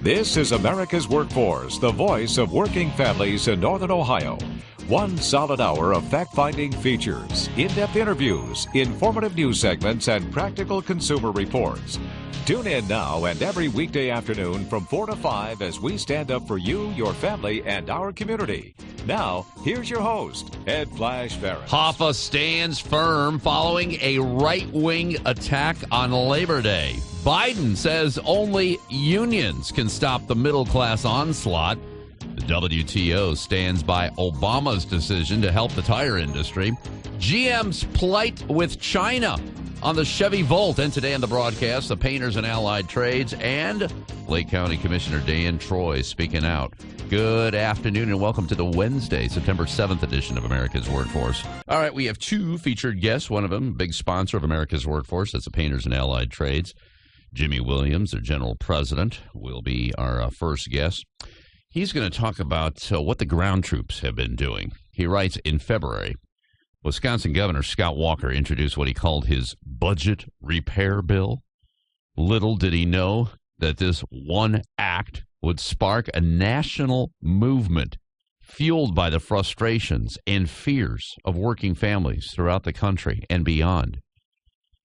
This is America's Workforce, the voice of working families in Northern Ohio. One solid hour of fact-finding features, in-depth interviews, informative news segments, and practical consumer reports. Tune in now and every weekday afternoon from 4 to 5 as we stand up for you, your family, and our community. Now, here's your host, Ed Flash Ferris. Hoffa stands firm following a right-wing attack on Labor Day. Biden says only unions can stop the middle-class onslaught. The WTO stands by Obama's decision to help the tire industry. GM's plight with China on the Chevy Volt. And today on the broadcast, the Painters and Allied Trades and Lake County Commissioner Dan Troy speaking out. Good afternoon and welcome to the Wednesday, September 7th edition of America's Workforce. All right, we have two featured guests. One of them, big sponsor of America's Workforce. That's the Painters and Allied Trades. Jimmy Williams, their general president, will be our first guest. He's going to talk about what the ground troops have been doing. He writes, in February, Wisconsin Governor Scott Walker introduced what he called his budget repair bill. Little did he know that this one act would spark a national movement fueled by the frustrations and fears of working families throughout the country and beyond.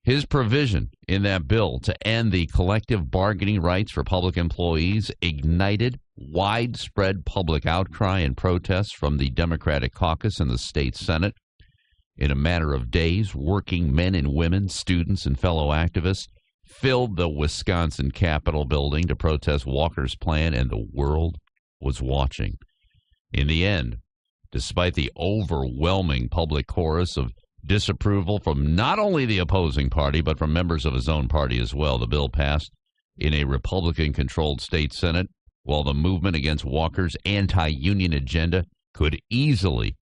His provision in that bill to end the collective bargaining rights for public employees ignited widespread public outcry and protests from the Democratic caucus in the state Senate. In a matter of days, working men and women, students and fellow activists filled the Wisconsin Capitol building to protest Walker's plan, and the world was watching. In the end, despite the overwhelming public chorus of disapproval from not only the opposing party, but from members of his own party as well, the bill passed in a Republican-controlled state Senate. While the movement against Walker's anti-union agenda could easily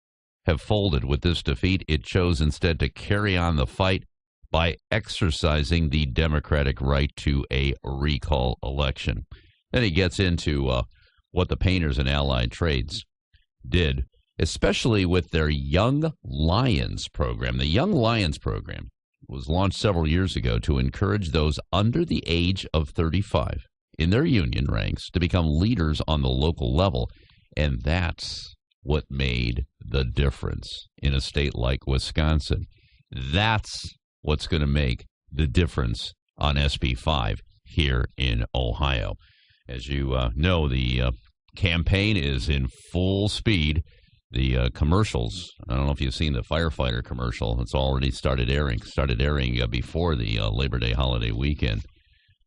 have folded with this defeat, it chose instead to carry on the fight by exercising the Democratic right to a recall election. Then he gets into what the Painters and Allied Trades did, especially with their Young Lions program. The Young Lions program was launched several years ago to encourage those under the age of 35 in their union ranks to become leaders on the local level. And that's what made the difference in a state like Wisconsin. That's what's going to make the difference on SB 5 here in Ohio. As you know, the campaign is in full speed. The commercials, I don't know if you've seen the firefighter commercial. It's already started airing before the Labor Day holiday weekend.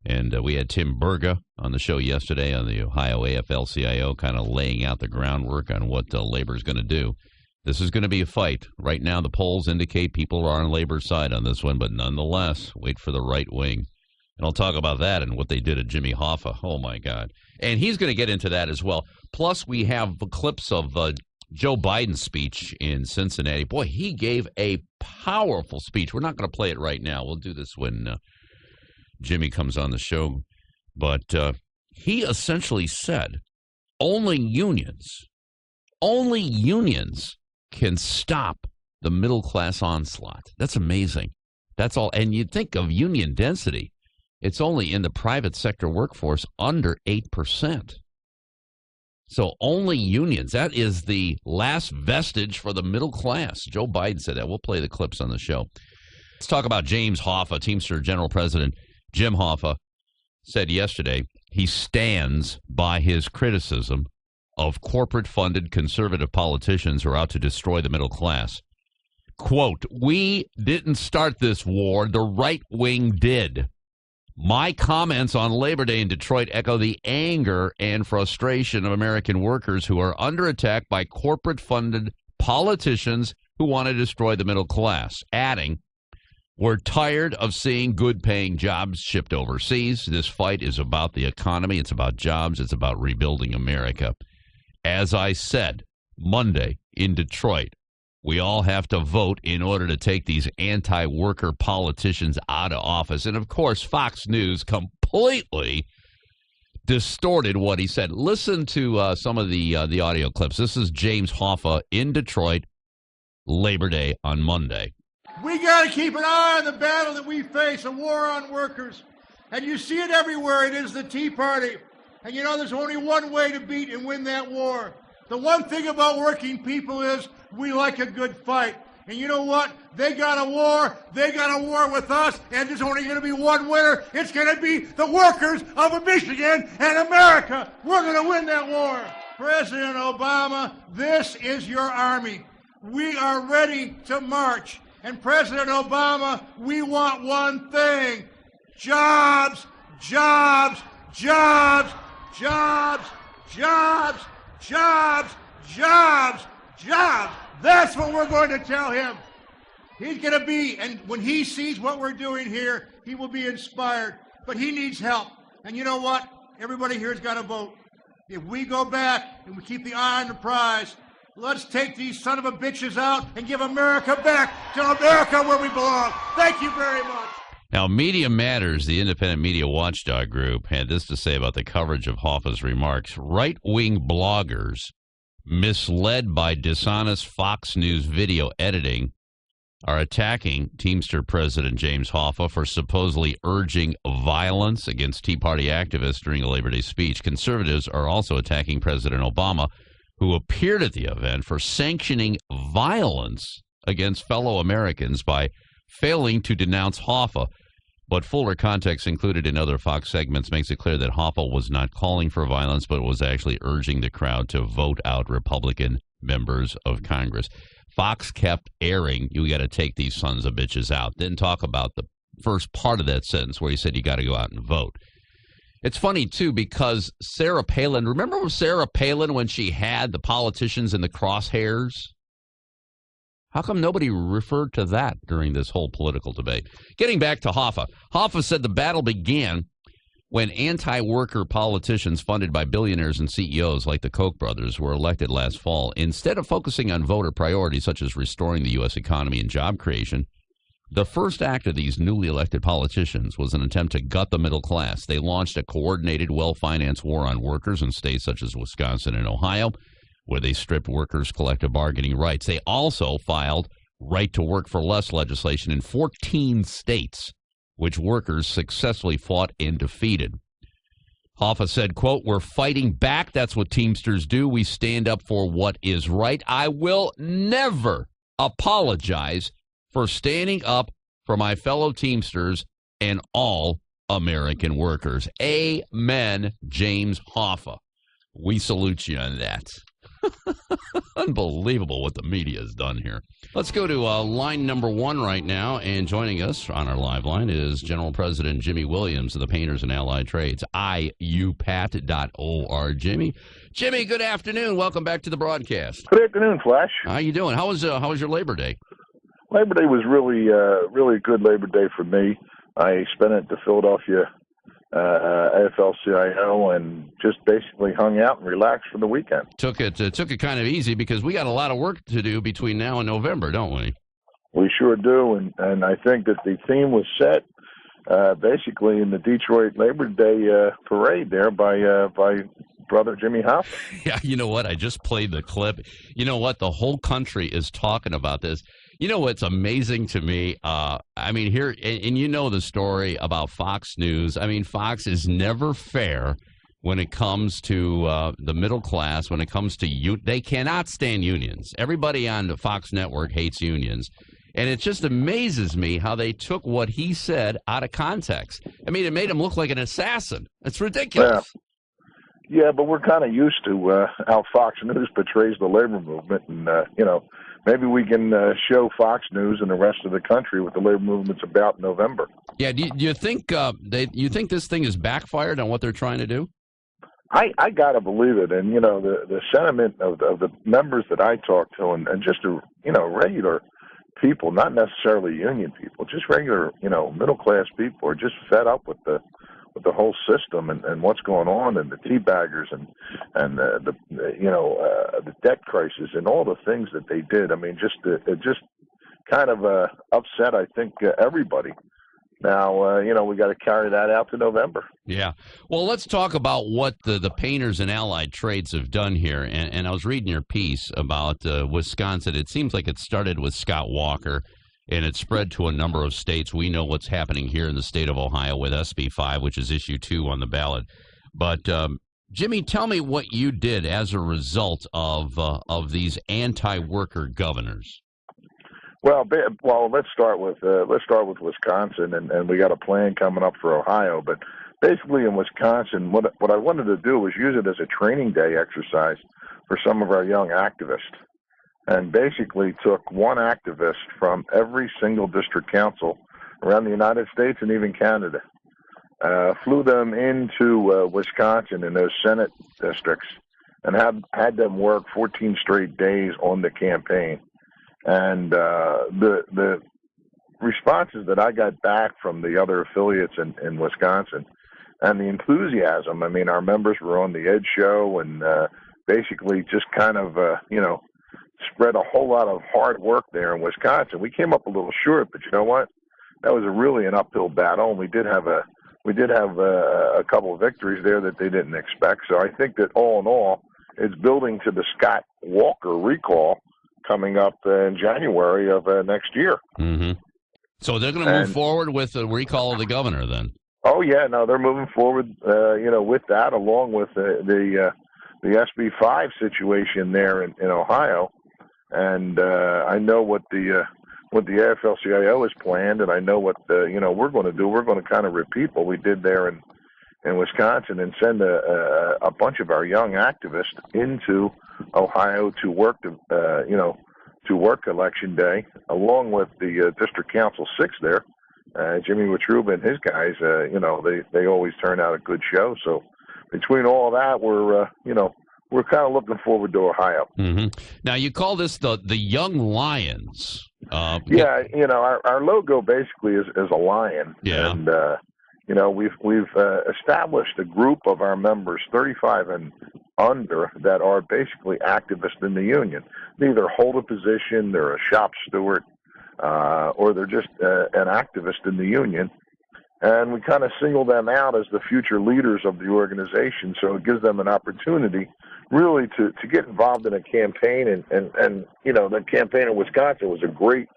And we had Tim Berga on the show yesterday on the Ohio AFL-CIO, kind of laying out the groundwork on what Labor is going to do. This is going to be a fight. Right now, the polls indicate people are on Labor's side on this one, but nonetheless, wait for the right wing. And I'll talk about that and what they did at Jimmy Hoffa. Oh, my God. And he's going to get into that as well. Plus, we have clips of Joe Biden's speech in Cincinnati. Boy, he gave a powerful speech. We're not going to play it right now. We'll do this when Jimmy comes on the show. But he essentially said only unions can stop the middle-class onslaught. That's amazing. That's all. And you'd think of union density. It's only in the private sector workforce under 8%. So only unions. That is the last vestige for the middle class. Joe Biden said that. We'll play the clips on the show. Let's talk about James Hoffa. Teamster General President Jim Hoffa said yesterday he stands by his criticism of corporate-funded conservative politicians who are out to destroy the middle class. Quote, "We didn't start this war. The right wing did. My comments on Labor Day in Detroit echo the anger and frustration of American workers who are under attack by corporate-funded politicians who want to destroy the middle class," adding, "We're tired of seeing good-paying jobs shipped overseas. This fight is about the economy. It's about jobs. It's about rebuilding America. As I said Monday in Detroit, we all have to vote in order to take these anti-worker politicians out of office." And, of course, Fox News completely distorted what he said. Listen to some of the audio clips. This is James Hoffa in Detroit, Labor Day on Monday. We got to keep an eye on the battle that we face, a war on workers. And you see it everywhere. It is the Tea Party. And you know, there's only one way to beat and win that war. The one thing about working people is we like a good fight. And you know what? They got a war with us, and there's only going to be one winner. It's going to be the workers of Michigan and America. We're going to win that war. President Obama, this is your army. We are ready to march. And President Obama, we want one thing. Jobs, jobs, jobs, jobs, jobs, jobs, jobs, jobs. That's what we're going to tell him. He's going to be, and when he sees what we're doing here, he will be inspired. But he needs help. And you know what? Everybody here has got to vote. If we go back and we keep the eye on the prize, let's take these son of a bitches out and give America back to America where we belong. Thank you very much. Now, Media Matters, the independent media watchdog group, had this to say about the coverage of Hoffa's remarks. Right-wing bloggers, misled by dishonest Fox News video editing, are attacking Teamster President James Hoffa for supposedly urging violence against Tea Party activists during a Labor Day speech. Conservatives are also attacking President Obama, who appeared at the event, for sanctioning violence against fellow Americans by failing to denounce Hoffa. But fuller context included in other Fox segments makes it clear that Hoffa was not calling for violence, but was actually urging the crowd to vote out Republican members of Congress. Fox kept airing, you got to take these sons of bitches out. Didn't talk about the first part of that sentence where he said you got to go out and vote. It's funny, too, because Sarah Palin, remember Sarah Palin when she had the politicians in the crosshairs? How come nobody referred to that during this whole political debate? Getting back to Hoffa. Hoffa said the battle began when anti-worker politicians funded by billionaires and CEOs like the Koch brothers were elected last fall. Instead of focusing on voter priorities such as restoring the U.S. economy and job creation, the first act of these newly elected politicians was an attempt to gut the middle class. They launched a coordinated, well-financed war on workers in states such as Wisconsin and Ohio, where they stripped workers' collective bargaining rights. They also filed right-to-work-for-less legislation in 14 states, which workers successfully fought and defeated. Hoffa said, quote, "We're fighting back. That's what Teamsters do. We stand up for what is right. I will never apologize for standing up for my fellow Teamsters and all American workers." Amen, James Hoffa. We salute you on that. Unbelievable what the media has done here. Let's go to line number one right now. And joining us on our live line is General President Jimmy Williams of the Painters and Allied Trades, IUPAT.org. Jimmy, good afternoon. Welcome back to the broadcast. Good afternoon, Flash. How you doing? How was your Labor Day? Labor Day was really a good Labor Day for me. I spent it at the Philadelphia AFL-CIO and just basically hung out and relaxed for the weekend. Took it kind of easy because we got a lot of work to do between now and November, don't we? We sure do, and I think that the theme was set basically in the Detroit Labor Day parade there by brother Jimmy Hoffa. Yeah, you know what? I just played the clip. You know what? The whole country is talking about this. You know what's amazing to me? I mean, here, and you know the story about Fox News. I mean, Fox is never fair when it comes to the middle class, when it comes to they cannot stand unions. Everybody on the Fox network hates unions. And it just amazes me how they took what he said out of context. I mean, it made him look like an assassin. It's ridiculous. Yeah, but we're kind of used to how Fox News portrays the labor movement. And, maybe we can show Fox News and the rest of the country what the labor movement's about in November. Yeah, do you think you think this thing is backfired on what they're trying to do? I got to believe it. And, the sentiment of the members that I talk to and just, regular people, not necessarily union people, just regular, middle-class people are just fed up with the whole system and what's going on and the teabaggers and the debt crisis and all the things that they did. I mean, it just kind of upset, I think, everybody. Now, we got to carry that out to November. Yeah. Well, let's talk about what the Painters and Allied Trades have done here. And I was reading your piece about Wisconsin. It seems like it started with Scott Walker, and it spread to a number of states. We know what's happening here in the state of Ohio with SB 5, which is issue 2 on the ballot. But Jimmy, tell me what you did as a result of these anti-worker governors. Well, let's start with Wisconsin, and we got a plan coming up for Ohio. But basically, in Wisconsin, what I wanted to do was use it as a training day exercise for some of our young activists, and basically took one activist from every single district council around the United States and even Canada. Flew them into Wisconsin in those Senate districts and had them work 14 straight days on the campaign. And the responses that I got back from the other affiliates in Wisconsin and the enthusiasm, I mean, our members were on the Ed Show and basically just kind of, spread a whole lot of hard work there in Wisconsin. We came up a little short, but you know what? That was really an uphill battle, and we did have a couple of victories there that they didn't expect. So I think that all in all, it's building to the Scott Walker recall coming up in January of next year. Mm-hmm. So they're going to move forward with the recall of the governor then? Oh, yeah. No, they're moving forward, with that, along with the SB 5 situation there in Ohio. And I know what the AFL-CIO has planned, and I know what we're going to do. We're going to kind of repeat what we did there in Wisconsin and send a bunch of our young activists into Ohio to work election day, along with the District Council 6 there. Jimmy Witruba and his guys, they always turn out a good show. So between all that, we're kind of looking forward to Ohio. Mm-hmm. Now, you call this the Young Lions. Our logo basically is a lion. Yeah. And, we've established a group of our members, 35 and under, that are basically activists in the union. They either hold a position, they're a shop steward, or they're just an activist in the union. And we kind of single them out as the future leaders of the organization, so it gives them an opportunity really to get involved in a campaign. And the campaign in Wisconsin was a great,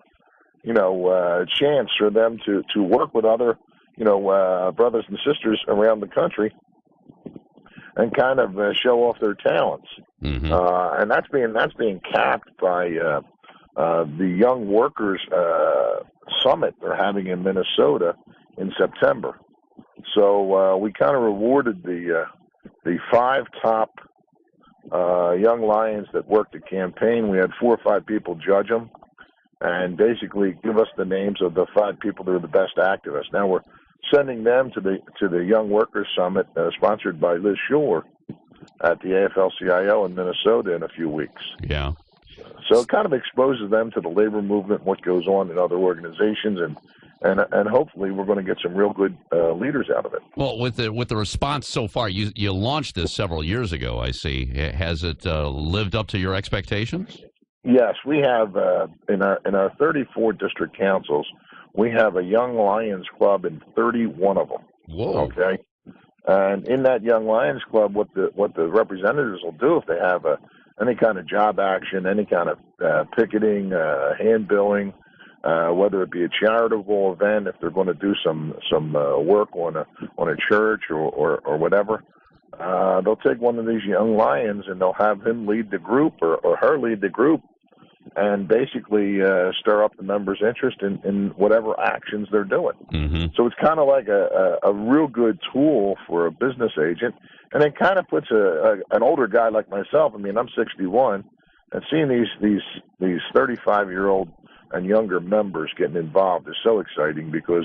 chance for them to work with other, brothers and sisters around the country and kind of show off their talents. Mm-hmm. And that's being capped by the Young Workers Summit they're having in Minnesota in September. So we kind of rewarded the 5 top young lions that worked the campaign. We had 4 or 5 people judge them and basically give us the names of the 5 people that are the best activists. Now we're sending them to the Young Workers Summit sponsored by Liz Schuler at the AFL-CIO in Minnesota in a few weeks. Yeah. So it kind of exposes them to the labor movement, what goes on in other organizations, and hopefully we're going to get some real good leaders out of it. Well, with the response so far, you launched this several years ago, I see. Has it lived up to your expectations? Yes, we have in our 34 district councils, we have a Young Lions Club in 31 of them. Whoa. Okay. And in that Young Lions Club, what the representatives will do if they have any kind of job action, any kind of picketing, hand billing, whether it be a charitable event, if they're going to do some work on a church or whatever, they'll take one of these young lions and they'll have him lead the group or her lead the group, and basically stir up the members' interest in whatever actions they're doing. Mm-hmm. So it's kind of like a real good tool for a business agent, and it kind of puts an older guy like myself. I mean, I'm 61, and seeing these 35-year-old and younger members getting involved is so exciting because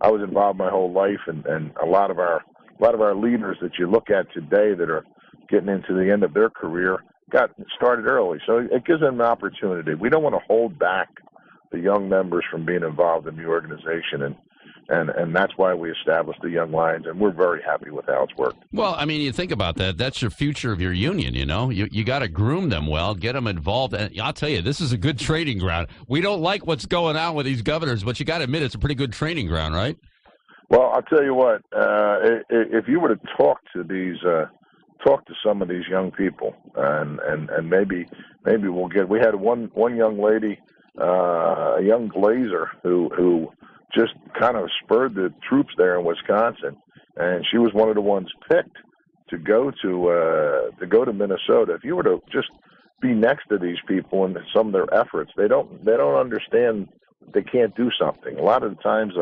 I was involved my whole life, and a lot of our leaders that you look at today that are getting into the end of their career got started early. So it gives them an opportunity. We don't want to hold back the young members from being involved in the organization, and that's why we established the Young Lions, and we're very happy with how it's worked. Well, I mean, you think about that. That's your future of your union, You got to groom them well, get them involved. And I'll tell you, this is a good training ground. We don't like what's going on with these governors, but you got to admit it's a pretty good training ground, right? Well, I'll tell you what, if you were to talk to some of these young people, and maybe we'll get. We had one young lady, a young Glazer, who just kind of spurred the troops there in Wisconsin, and she was one of the ones picked to go to Minnesota. If you were to just be next to these people and some of their efforts, they don't understand they can't do something. A lot of the times,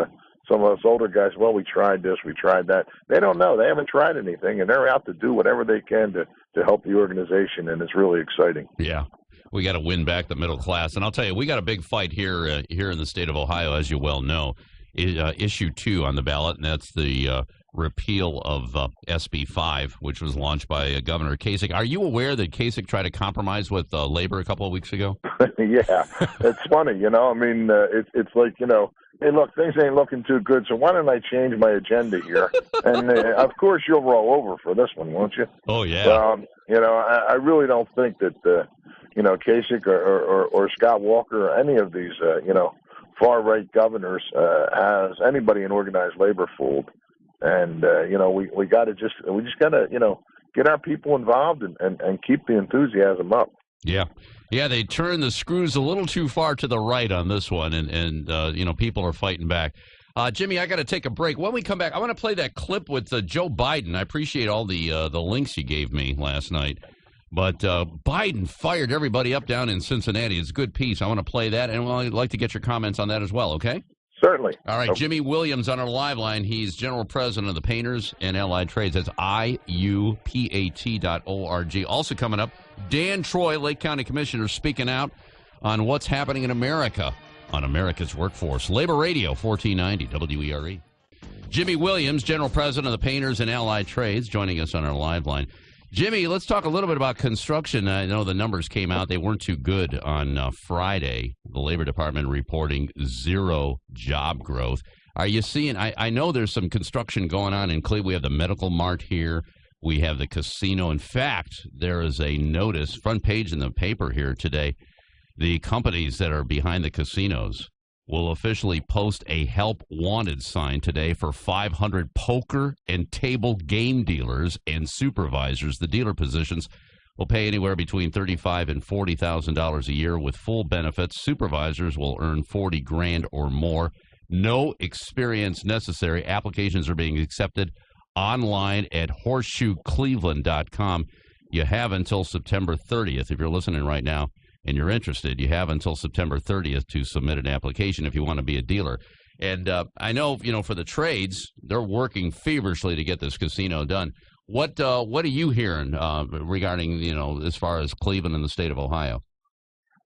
some of us older guys, well, we tried this, we tried that. They don't know. They haven't tried anything, and they're out to do whatever they can to help the organization, and it's really exciting. Yeah. We got to win back the middle class. And I'll tell you, we got a big fight here in the state of Ohio, as you well know. Issue 2 on the ballot, and that's the repeal of SB 5, which was launched by Governor Kasich. Are you aware that Kasich tried to compromise with Labor a couple of weeks ago? Yeah, it's funny, I mean, it's like, hey, look, things ain't looking too good, so why don't I change my agenda here? And, of course, you'll roll over for this one, won't you? Oh, yeah. I really don't think that, Kasich or Scott Walker or any of these, far-right governors has anybody in organized labor fooled. And, we just got to, get our people involved and keep the enthusiasm up. Yeah. Yeah, they turned the screws a little too far to the right on this one, and people are fighting back. Jimmy, I got to take a break. When we come back, I want to play that clip with Joe Biden. I appreciate all the links you gave me last night. But Biden fired everybody up down in Cincinnati. It's a good piece. I want to play that, and I'd like to get your comments on that as well, okay? Certainly. All right, Jimmy Williams on our live line. He's general president of the Painters and Allied Trades. That's IUPAT.org. Also coming up, Dan Troy, Lake County Commissioner, speaking out on what's happening in America on America's Workforce. Labor Radio, 1490 WERE. Jimmy Williams, general president of the Painters and Allied Trades, joining us on our live line. Jimmy, let's talk a little bit about construction. I know the numbers came out. They weren't too good on Friday. The Labor Department reporting zero job growth. Are you seeing, I know there's some construction going on in Cleveland. We have the Medical Mart here. We have the casino. In fact, there is a notice, front page in the paper here today. The companies that are behind the casinos will officially post a help wanted sign today for 500 poker and table game dealers and supervisors. The dealer positions will pay anywhere between $35,000 and $40,000 a year with full benefits. Supervisors will earn $40,000 or more. No experience necessary. Applications are being accepted online at horseshoecleveland.com. You have until September 30th. If you're listening right now and you're interested, you have until September 30th to submit an application if you want to be a dealer. And I know, for the trades, they're working feverishly to get this casino done. What are you hearing regarding, as far as Cleveland and the state of Ohio?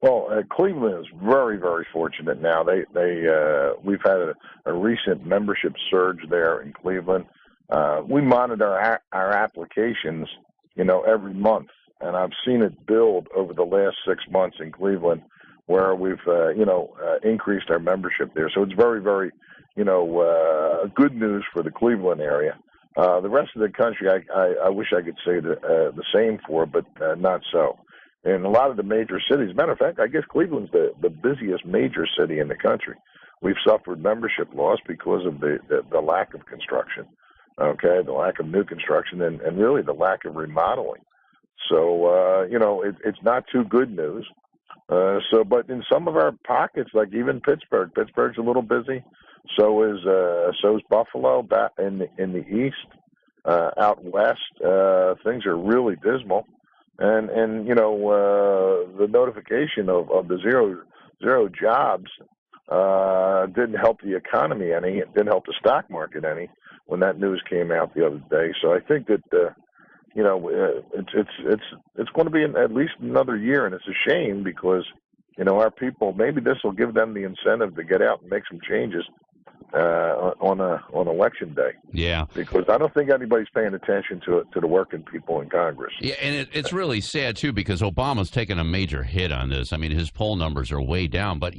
Well, Cleveland is very, very fortunate now. We've had a recent membership surge there in Cleveland. We monitor our applications, every month. And I've seen it build over the last 6 months in Cleveland, where we've, increased our membership there. So it's very, very, good news for the Cleveland area. The rest of the country, I wish I could say the same for, but not so. In a lot of the major cities, matter of fact, I guess Cleveland's the busiest major city in the country. We've suffered membership loss because of the lack of construction, okay, the lack of new construction, and really the lack of remodeling. So, it's not too good news. But in some of our pockets, like even Pittsburgh's a little busy. So is Buffalo back in the east. Out west, things are really dismal. And the notification of the zero jobs didn't help the economy any. It didn't help the stock market any when that news came out the other day. So I think that it's going to be at least another year, and it's a shame because our people, maybe this will give them the incentive to get out and make some changes on election day. Yeah, because I don't think anybody's paying attention to the working people in Congress. Yeah, and it's really sad too because Obama's taken a major hit on this. I mean, his poll numbers are way down, but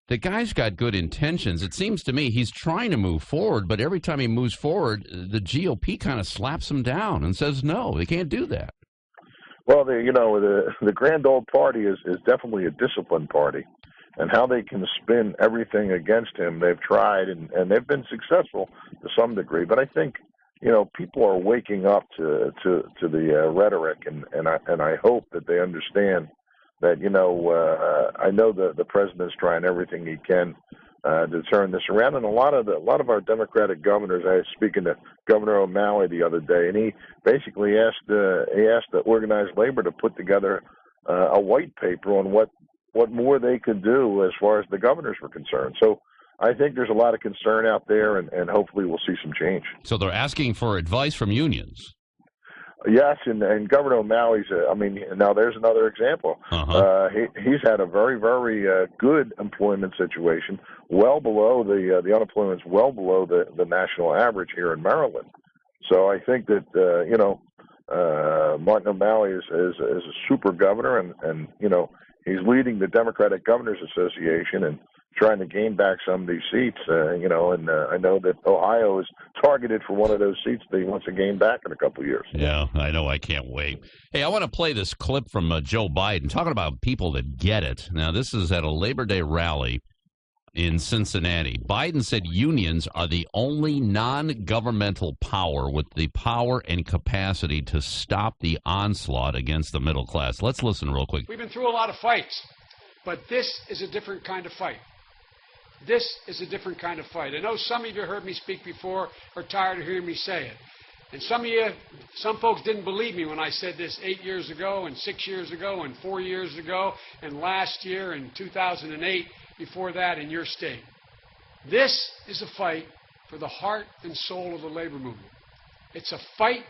the guy's got good intentions. It seems to me he's trying to move forward, but every time he moves forward, the GOP kind of slaps him down and says, no, they can't do that. Well, the grand old party is definitely a disciplined party, and how they can spin everything against him, they've tried, and they've been successful to some degree. But I think, people are waking up to the rhetoric, and I hope that they understand that, I know the president's trying everything he can to turn this around. And a lot of our Democratic governors. I was speaking to Governor O'Malley the other day, and he basically asked the organized labor to put together a white paper on what more they could do as far as the governors were concerned. So I think there's a lot of concern out there, and hopefully we'll see some change. So they're asking for advice from unions. Yes, and Governor O'Malley's. Now there's another example. He's had a very, very good employment situation, well below the unemployment's well below the national average here in Maryland. So I think that Martin O'Malley is a super governor, and he's leading the Democratic Governors Association and trying to gain back some of these seats, and I know that Ohio is targeted for one of those seats that he wants to gain back in a couple of years. Yeah, I know. I can't wait. Hey, I want to play this clip from Joe Biden talking about people that get it. Now, this is at a Labor Day rally in Cincinnati. Biden said unions are the only non-governmental power with the power and capacity to stop the onslaught against the middle class. Let's listen real quick. We've been through a lot of fights, but this is a different kind of fight. This is a different kind of fight. I know some of you heard me speak before, are tired of hearing me say it. And some folks didn't believe me when I said this 8 years ago, and 6 years ago, and 4 years ago, and last year, and 2008, before that in your state. This is a fight for the heart and soul of the labor movement. It's a fight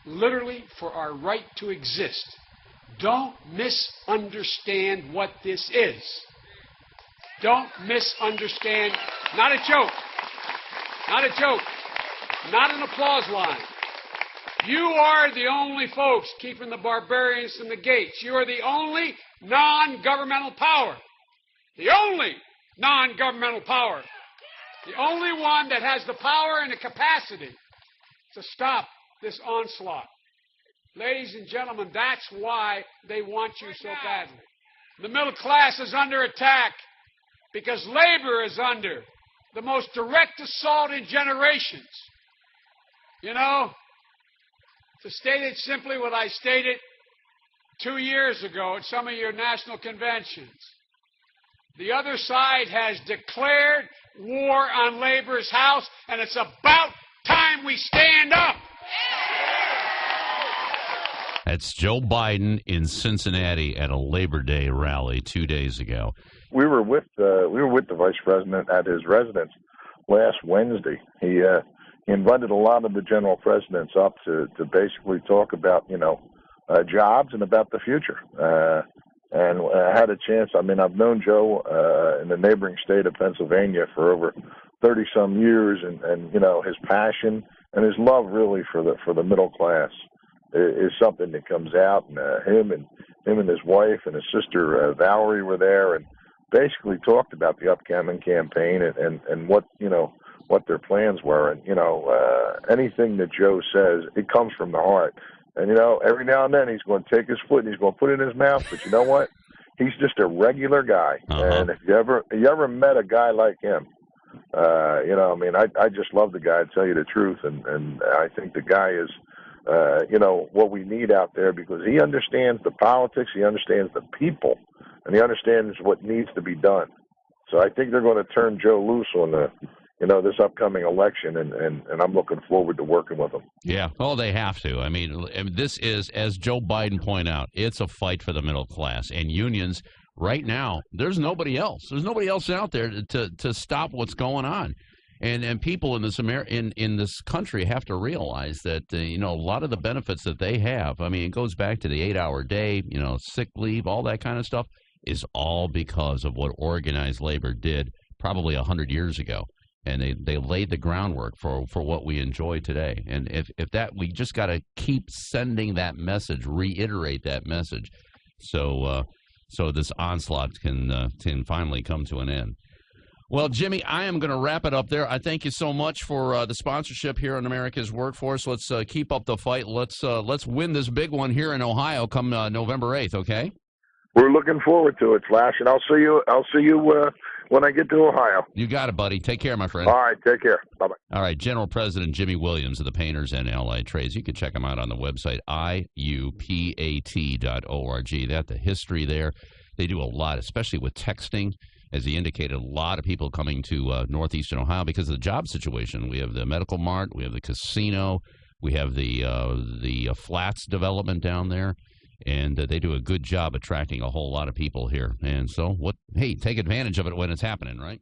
literally for our right to exist. Don't misunderstand what this is. Don't misunderstand. Not a joke. Not a joke. Not an applause line. You are the only folks keeping the barbarians from the gates. You are the only non-governmental power. The only non-governmental power. The only one that has the power and the capacity to stop this onslaught. Ladies and gentlemen, that's why they want you so badly. The middle class is under attack because labor is under the most direct assault in generations. To state it simply what I stated 2 years ago at some of your national conventions, the other side has declared war on labor's house, and it's about time we stand up. That's Joe Biden in Cincinnati at a Labor Day rally 2 days ago. We were with the vice president at his residence last Wednesday. He invited a lot of the general presidents up to basically talk about jobs and about the future. And I had a chance. I've known Joe in the neighboring state of Pennsylvania for over 30-some years, and his passion and his love really for the middle class is something that comes out. And him and his wife and his sister Valerie were there, and basically talked about the upcoming campaign and what their plans were. And anything that Joe says, it comes from the heart. And every now and then he's going to take his foot and he's going to put it in his mouth. But you know what? He's just a regular guy. And if you ever met a guy like him, I just love the guy, to tell you the truth. And I think the guy is, what we need out there, because he understands the politics, he understands the people, and he understands what needs to be done. So I think they're going to turn Joe loose on this upcoming election, and I'm looking forward to working with them. Yeah, they have to. This is, as Joe Biden pointed out, it's a fight for the middle class. And unions, right now, there's nobody else. There's nobody else out there to stop what's going on. And people in this in this country have to realize that, a lot of the benefits that they have, it goes back to the 8-hour day, sick leave, all that kind of stuff, is all because of what organized labor did probably 100 years ago. And they laid the groundwork for what we enjoy today. And if that, we just got to keep sending that message, reiterate that message, so this onslaught can finally come to an end. Well, Jimmy, I am going to wrap it up there. I thank you so much for the sponsorship here on America's Workforce. Let's keep up the fight. Let's win this big one here in Ohio come November 8th. Okay. We're looking forward to it, Flash, and I'll see you when I get to Ohio. You got it, buddy. Take care, my friend. All right, take care. Bye-bye. All right, General President Jimmy Williams of the Painters and Allied Trades. You can check him out on the website, IUPAT.org. That's the history there. They do a lot, especially with texting. as he indicated, a lot of people coming to northeastern Ohio because of the job situation. We have the medical mart, we have the casino, we have the flats development down there, and they do a good job attracting a whole lot of people here. And so, take advantage of it when it's happening, right?